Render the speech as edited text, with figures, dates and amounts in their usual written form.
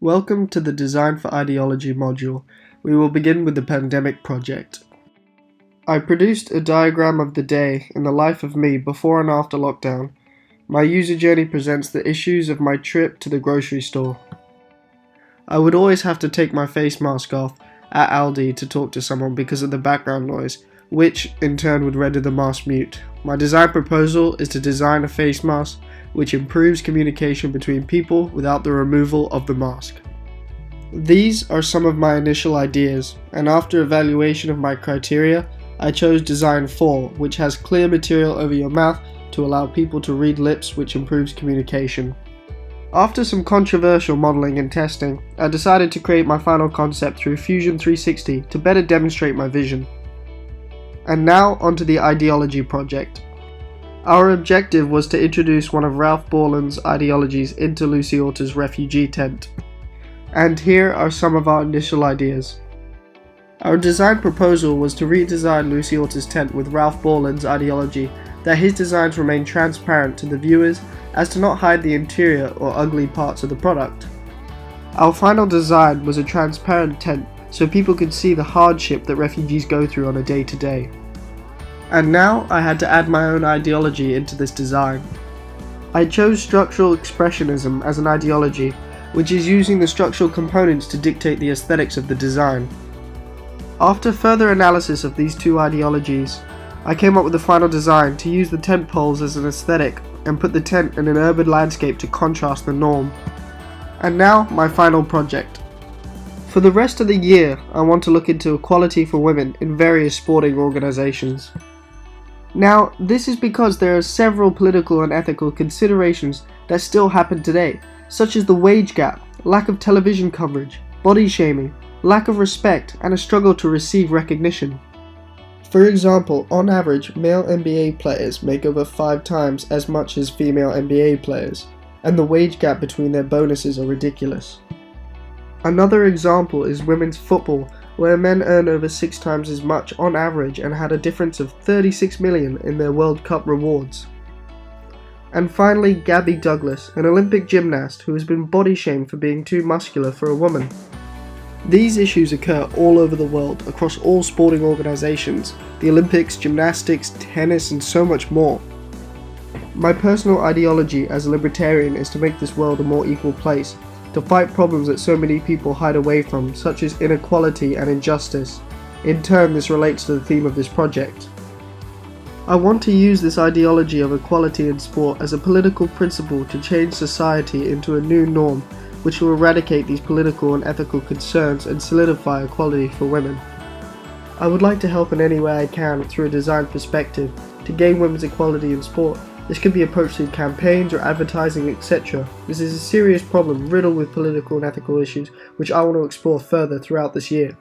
Welcome to the Design for Ideology module. We will begin with the pandemic project. I produced a diagram of the day in the life of me before and after lockdown. My user journey presents the issues of my trip to the grocery store. I would always have to take my face mask off at Aldi to talk to someone because of the background noise, which in turn would render the mask mute. My design proposal is to design a face mask which improves communication between people without the removal of the mask. These are some of my initial ideas, and after evaluation of my criteria, I chose Design 4, which has clear material over your mouth to allow people to read lips, which improves communication. After some controversial modeling and testing, I decided to create my final concept through Fusion 360 to better demonstrate my vision. And now onto the ideology project. Our objective was to introduce one of Ralph Borland's ideologies into Lucy Orta's refugee tent. And here are some of our initial ideas. Our design proposal was to redesign Lucy Orta's tent with Ralph Borland's ideology that his designs remain transparent to the viewers as to not hide the interior or ugly parts of the product. Our final design was a transparent tent so people could see the hardship that refugees go through on a day-to-day. And now I had to add my own ideology into this design. I chose structural expressionism as an ideology, which is using the structural components to dictate the aesthetics of the design. After further analysis of these two ideologies, I came up with the final design to use the tent poles as an aesthetic and put the tent in an urban landscape to contrast the norm. And now my final project. For the rest of the year, I want to look into equality for women in various sporting organizations. Now, this is because there are several political and ethical considerations that still happen today, such as the wage gap, lack of television coverage, body shaming, lack of respect, and a struggle to receive recognition. For example, on average, male NBA players make over 5 times as much as female NBA players, and the wage gap between their bonuses are ridiculous. Another example is women's football, where men earn over 6 times as much on average and had a difference of 36 million in their World Cup rewards. And finally, Gabby Douglas, an Olympic gymnast who has been body shamed for being too muscular for a woman. These issues occur all over the world, across all sporting organizations, the Olympics, gymnastics, tennis, and so much more. My personal ideology as a libertarian is to make this world a more equal place, to fight problems that so many people hide away from, such as inequality and injustice. In turn, this relates to the theme of this project. I want to use this ideology of equality in sport as a political principle to change society into a new norm, which will eradicate these political and ethical concerns and solidify equality for women. I would like to help in any way I can through a design perspective to gain women's equality in sport. This can be approached through campaigns or advertising, etc. This is a serious problem riddled with political and ethical issues which I want to explore further throughout this year.